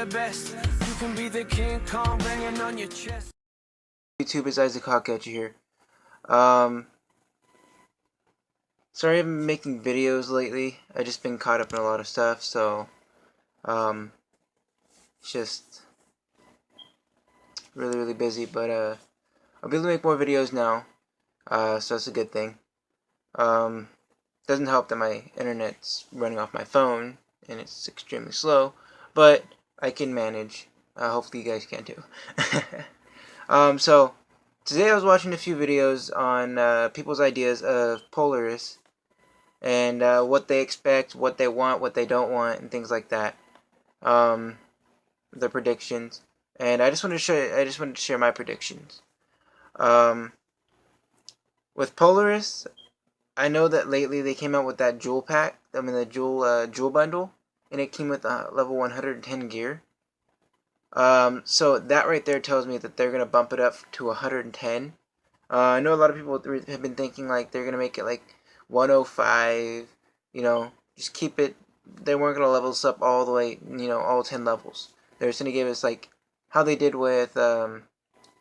the best. You can be the King Kong banging on your chest. YouTube, is Isaac Hawkcatcher here. Sorry I haven't been making videos lately. I just been caught up in a lot of stuff, so just really busy. But I'll be able to make more videos now, so that's a good thing. Doesn't help that my internet's running off my phone and it's extremely slow, but I can manage. Hopefully you guys can too. So today I was watching a few videos on people's ideas of Polaris and what they expect, what they want, what they don't want, and things like that. Their predictions, and I just wanted to share my predictions. With Polaris, I know that lately they came out with that jewel pack. I mean the jewel bundle, and it came with level 110 gear. So that right there tells me that they're gonna bump it up to 110. I know a lot of people have been thinking like they're gonna make it like 105. You know, just keep it. They weren't gonna level us up all the way. You know, all 10 levels. They're just gonna give us like how they did with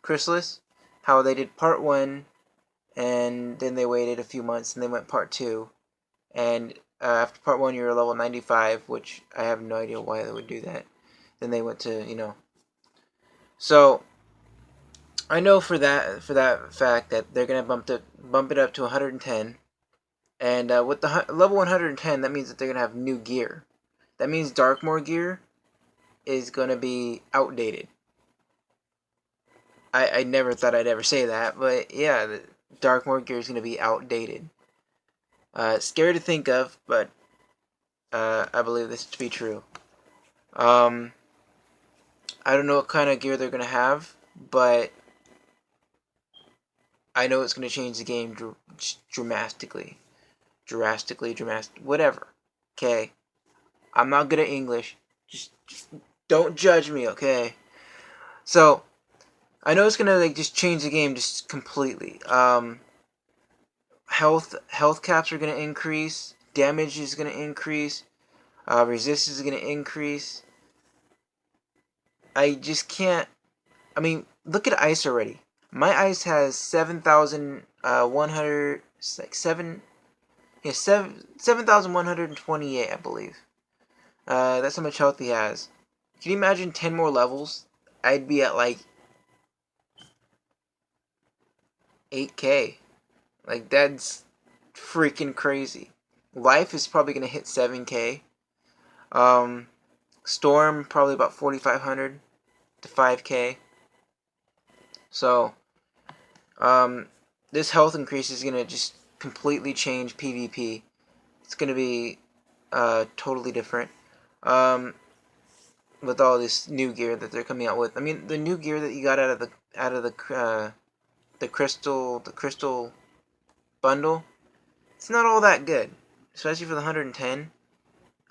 Chrysalis, how they did part 1, and then they waited a few months and they went part 2, and after part 1 you were level 95, which I have no idea why they would do that. Then they went to, you know. So I know for that fact that they're gonna bump it up to 110, and with the level 110, that means that they're gonna have new gear. That means Darkmoor gear is gonna be outdated. I never thought I'd ever say that, but yeah, the Darkmoor gear is gonna be outdated. Scary to think of, but I believe this to be true. I don't know what kind of gear they're gonna have, but I know it's gonna change the game drastically, whatever. Okay, I'm not good at English. Just don't judge me, okay? So I know it's gonna like just change the game just completely. Health caps are gonna increase. Damage is gonna increase. Resistance is gonna increase. I just can't. I mean, look at ice already. My ice has 7,100, like 7,128, I believe. That's how much health he has. Can you imagine 10 more levels? I'd be at like 8K. Like, that's freaking crazy. Life is probably gonna hit 7K. Storm probably about 4,500 to 5K. So, this health increase is gonna just completely change PvP. It's gonna be totally different. With all this new gear that they're coming out with. I mean, the new gear that you got out of the crystal bundle, it's not all that good, especially for the 110.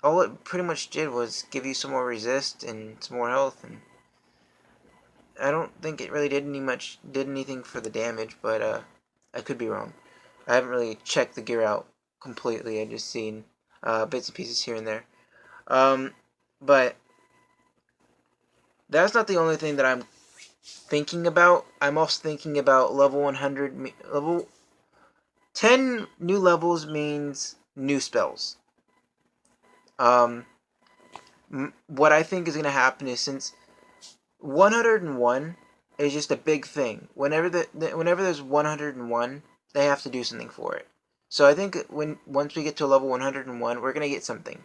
All it pretty much did was give you some more resist and some more health, and I don't think it really did anything for the damage, but I could be wrong. I haven't really checked the gear out completely. I just seen bits and pieces here and there. But that's not the only thing that I'm thinking about. I'm also thinking about level 100. Level 10 new levels means new spells. What I think is going to happen is, since 101 is just a big thing. Whenever there's 101, they have to do something for it. So I think once we get to level 101, we're going to get something.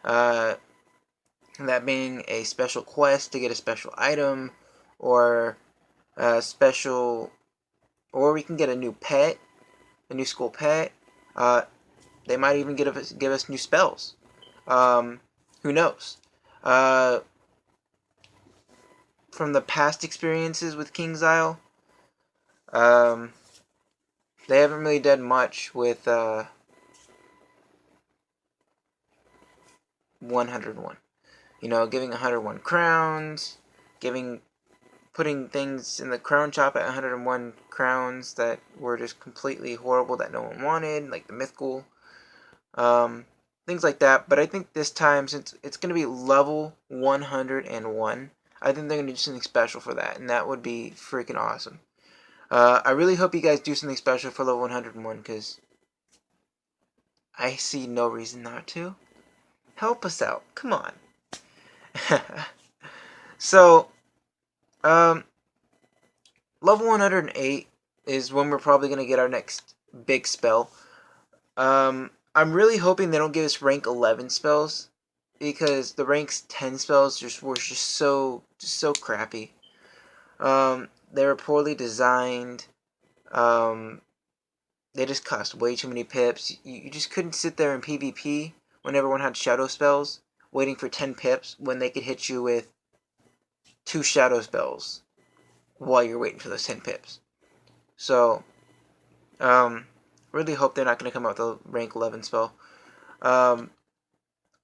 That being a special quest to get a special item, or a special, or we can get a new pet, a new school pet. They might even give us new spells. Who knows? From the past experiences with King's Isle, they haven't really done much with 101. You know, giving 101 crowns, putting things in the crown shop at 101 crowns that were just completely horrible, that no one wanted, like the mythical. things like that. But I think this time, since it's going to be level 101, I think they're going to do something special for that, and that would be freaking awesome. I really hope you guys do something special for level 101, because I see no reason not to. Help us out. Come on. So, level 108 is when we're probably going to get our next big spell. I'm really hoping they don't give us rank 11 spells, because the ranks 10 spells were just so crappy. They were poorly designed. They just cost way too many pips. You just couldn't sit there in PvP when everyone had shadow spells, waiting for 10 pips when they could hit you with 2 shadow spells while you're waiting for those 10 pips. So, really hope they're not going to come out with a rank 11 spell. I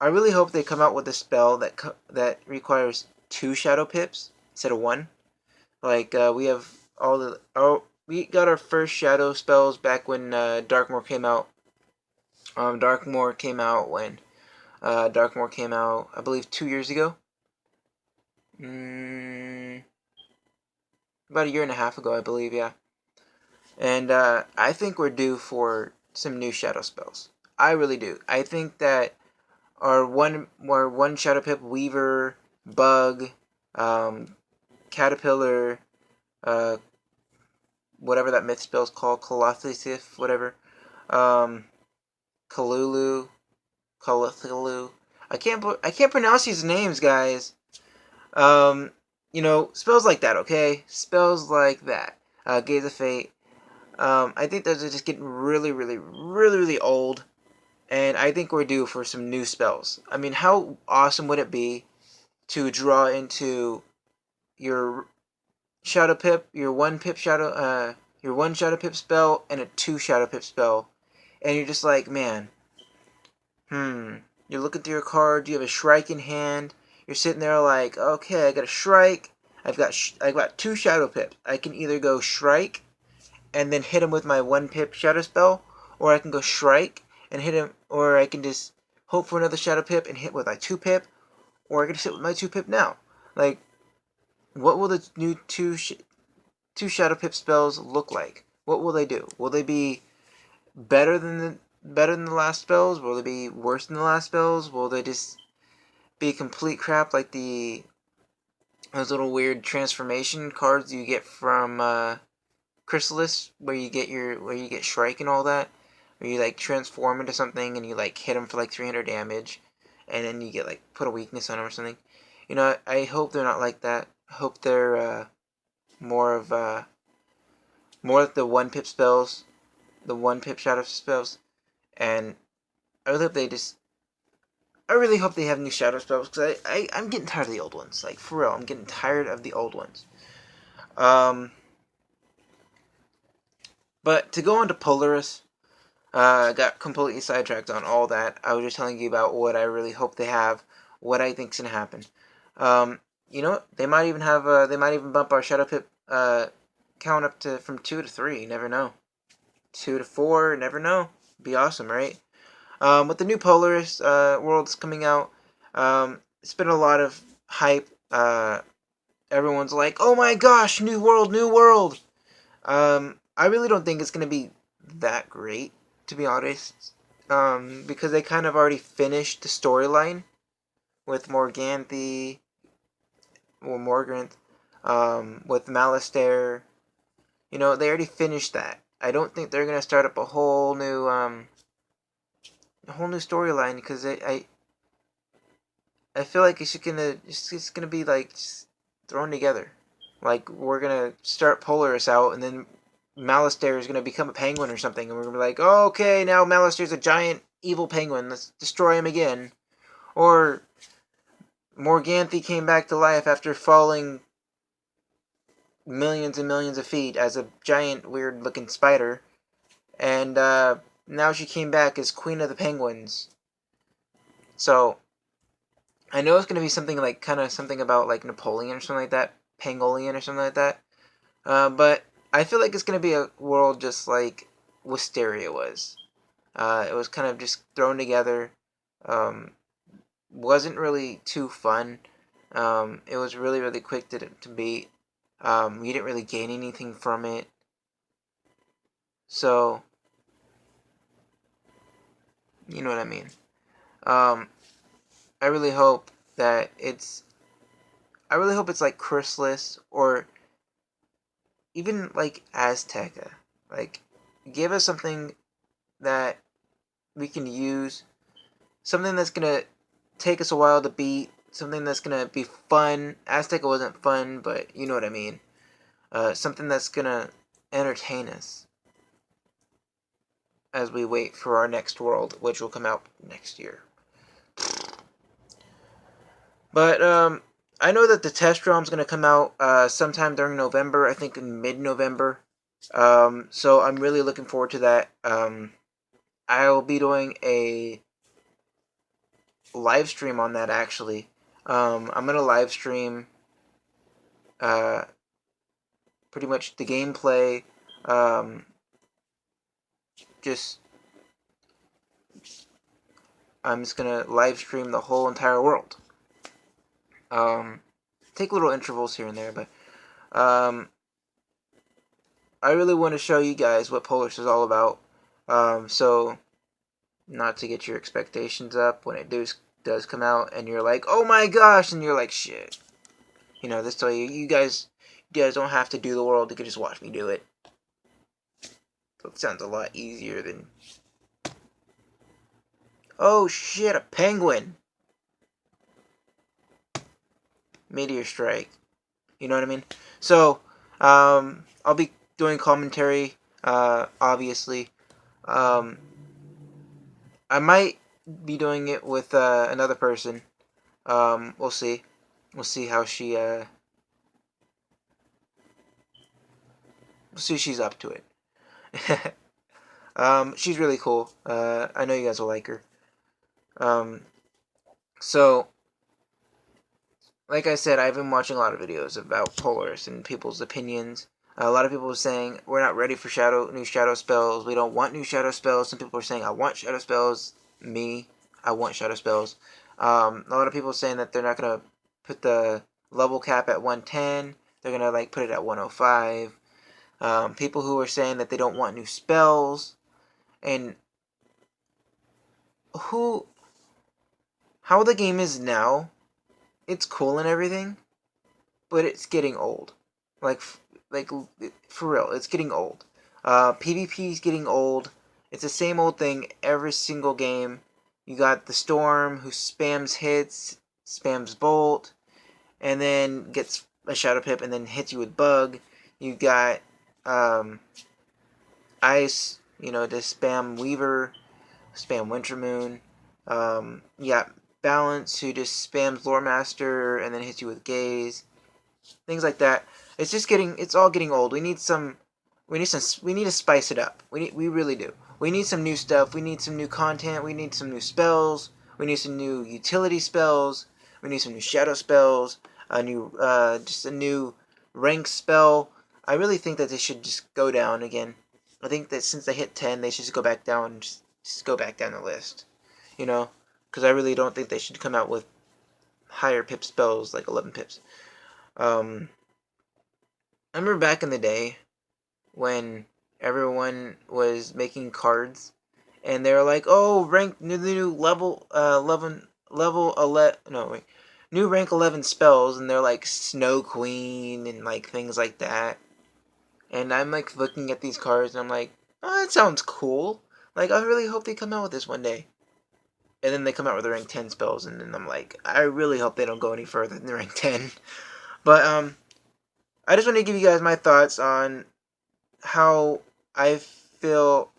really hope they come out with a spell that requires 2 shadow pips instead of 1. Like, we have we got our first shadow spells back when Darkmoor came out. Darkmoor came out when Darkmoor came out, I believe, 2 years ago. About a year and a half ago, I believe, yeah. And I think we're due for some new shadow spells. I really do. I think that our one shadow pip, Weaver, Bug, Caterpillar, whatever that myth spell's called, Colossus, whatever, Kalulu, I can't pronounce these names, guys. You know, spells like that, okay? Spells like that. Gaze of Fate. I think those are just getting really old. And I think we're due for some new spells. I mean, how awesome would it be to draw into your Shadow Pip, your 1 Shadow Pip spell, and a 2 Shadow Pip spell. And you're just like, man, you're looking through your card, you have a Shrike in hand, you're sitting there like, okay, I got a Shrike, I've got 2 Shadow Pips. I can either go Shrike and then hit him with my 1 pip Shadow spell, or I can go Shrike and hit him, or I can just hope for another Shadow Pip and hit with my 2 pip, or I can just hit with my 2 pip now. Like, what will the new 2 Shadow Pip spells look like? What will they do? Will they be better than the last spells? Will they be worse than the last spells? Will they just be complete crap like those little weird transformation cards you get from Chrysalis, where you get Shrike and all that, where you like transform into something and you like hit them for like 300 damage, and then you get like put a weakness on them or something. You know, I hope they're not like that. I hope they're more like the 1 pip spells, the 1 pip shadow spells, and I really hope they have new shadow spells, because I'm getting tired of the old ones. Like, for real, I'm getting tired of the old ones. But to go on to Polaris, I got completely sidetracked on all that. I was just telling you about what I really hope they have, what I think's gonna happen. You know what? They might even bump our Shadow Pip count up to from 2 to 3. You never know. 2 to 4. Never know. Be awesome, right? With the new Polaris worlds coming out, it's been a lot of hype. Everyone's like, "Oh my gosh, new world, new world!" I really don't think it's gonna be that great, to be honest, because they kind of already finished the storyline with Morganth, with Malastare. You know, they already finished that. I don't think they're gonna start up a whole new storyline, because I feel like it's gonna be like just thrown together. Like, we're gonna start Polaris out, and then Malastare is gonna become a penguin or something, and we're gonna be like, oh, okay, now Malastare's a giant evil penguin. Let's destroy him again. Or Morganth came back to life after falling millions and millions of feet as a giant weird-looking spider, and now she came back as Queen of the Penguins. So I know it's gonna be something like something about like Napoleon or something like that, Pangolian or something like that. But I feel like it's gonna be a world just like Wisteria was. It was kind of just thrown together. Wasn't really too fun. It was really, really quick to beat. You didn't really gain anything from it. So, you know what I mean. I really hope that I really hope it's like Chrysalis or even like Azteca. Like, give us something that we can use. Something that's gonna take us a while to beat. Something that's gonna be fun. Azteca wasn't fun, but you know what I mean. Something that's gonna entertain us as we wait for our next world, which will come out next year. But I know that the test ROM is gonna come out sometime during November. I think in mid-November. So I'm really looking forward to that. I'll be doing a live stream on that actually. I'm gonna live stream pretty much the gameplay. Just I'm just gonna live stream the whole entire world. Take little intervals here and there, but I really want to show you guys what Polaris is all about. So not to get your expectations up when it does come out, and you're like, oh my gosh, and you're like, shit. You know, this way you guys don't have to do the world. You can just watch me do it. So it sounds a lot easier than. Oh shit, a penguin! Meteor strike. You know what I mean? So, I'll be doing commentary, obviously. I might be doing it with another person. We'll see. We'll see how she. We'll see if she's up to it. She's really cool. I know you guys will like her. So, like I said, I've been watching a lot of videos about Polaris and people's opinions. A lot of people are saying we're not ready for new shadow spells. We don't want new shadow spells. Some people are saying I want shadow spells. Me, I want shadow spells. A lot of people are saying that they're not gonna put the level cap at 110. They're gonna like put it at 105. People who are saying that they don't want new spells, and how the game is now, it's cool and everything, but it's getting old. Like for real, it's getting old. PvP is getting old. It's the same old thing every single game. You got the Storm who spams hits, spams Bolt, and then gets a Shadow Pip and then hits you with Bug. You got Ice, to spam Weaver, spam Winter Moon. You got Balance who just spams Loremaster and then hits you with Gaze. Things like that. It's all getting old. We need to spice it up. We really do. We need some new stuff. We need some new content. We need some new spells. We need some new utility spells. We need some new shadow spells. Just a new rank spell. I really think that they should just go down again. I think that since they hit 10, they should just go back down. Just go back down the list. Because I really don't think they should come out with higher pip spells like 11 pips. I remember back in the day when everyone was making cards and they were like, "Oh, new level 11 new rank 11 spells," and they're like Snow Queen and like things like that. And I'm like looking at these cards and I'm like, "Oh, that sounds cool. Like I really hope they come out with this one day." And then they come out with the rank 10 spells and then I'm like, "I really hope they don't go any further than the rank 10." But I just want to give you guys my thoughts on how I feel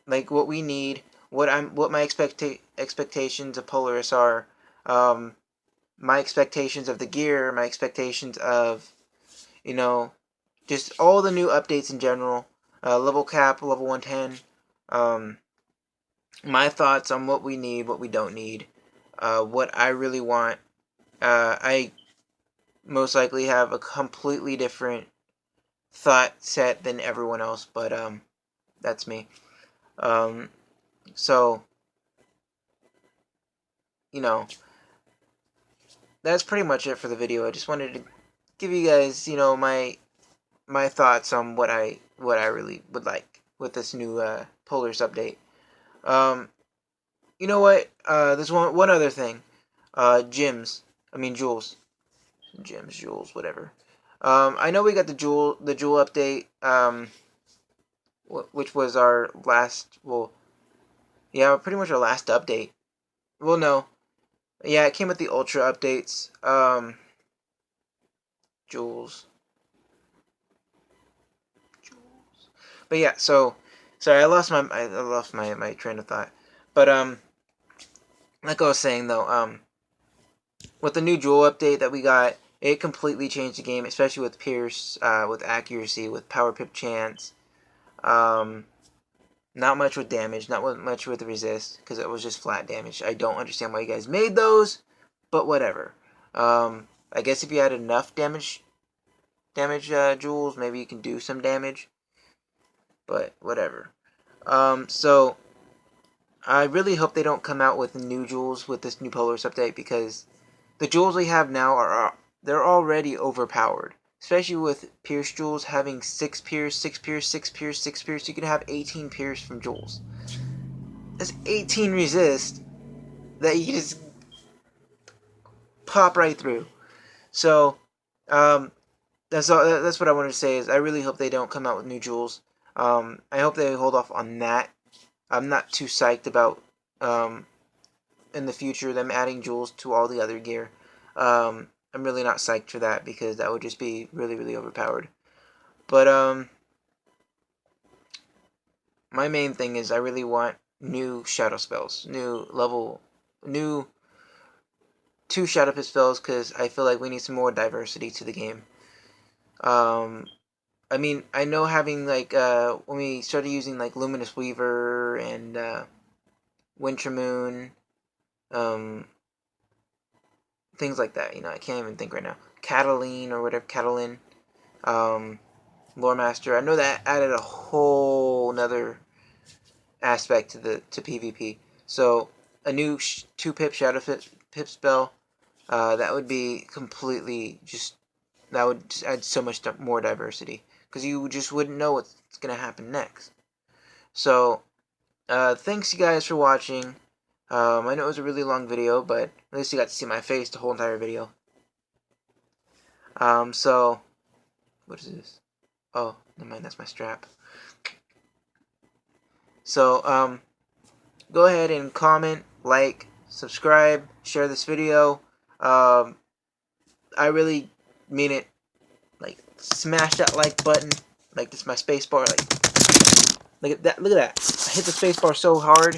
like what we need, what my expectations of Polaris are, my expectations of the gear, my expectations of, just all the new updates in general, level cap, level 110, my thoughts on what we need, what we don't need, what I really want. I most likely have a completely different thought set than everyone else, but that's me. So you know, that's pretty much it for the video. I just wanted to give you guys, you know, my thoughts on what I really would like with this new Polaris update. You know what? There's one other thing. Jewels, whatever. I know we got the jewel update. Which was our last. Well, yeah, pretty much our last update. Well, no. Yeah, it came with the Ultra updates. Jewels. But yeah, so sorry, I lost my train of thought. But like I was saying though, with the new Jewel update that we got, it completely changed the game, especially with Pierce, with accuracy, with power pip chance. Not much with damage, not much with resist, because it was just flat damage. I don't understand why you guys made those, but whatever. I guess if you had enough damage jewels, maybe you can do some damage. But whatever. So I really hope they don't come out with new jewels with this new Polaris update, because the jewels we have now they're already overpowered. Especially with Pierce jewels having 6 Pierce, 6 Pierce, 6 Pierce, 6 Pierce, you can have 18 Pierce from jewels. That's 18 resist that you just pop right through. So, that's what I wanted to say. Is I really hope they don't come out with new jewels. I hope they hold off on that. I'm not too psyched about in the future them adding jewels to all the other gear. I'm really not psyched for that, because that would just be really, really overpowered. But my main thing is I really want new shadow spells, new 2 shadow pit spells, because I feel like we need some more diversity to the game. I mean, I know having like when we started using like Luminous Weaver and Winter Moon, things like that. You know, I can't even think right now. Cataline or whatever, Catalin, Lore Master. I know that added a whole nother aspect to PvP. So a new 2-pip Shadow Pip spell, that would be completely that would just add so much more diversity, because you just wouldn't know what's gonna happen next. So thanks you guys for watching. I know it was a really long video, but at least you got to see my face the whole entire video. So, what is this? Oh, never mind, that's my strap. So, go ahead and comment, like, subscribe, share this video. I really mean it. Like, smash that like button. Like, this is my space bar. Like, look at that. Look at that. I hit the space bar so hard,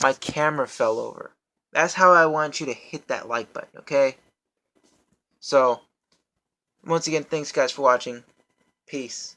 my camera fell over. That's how I want you to hit that like button, okay? So, once again, thanks guys for watching. Peace.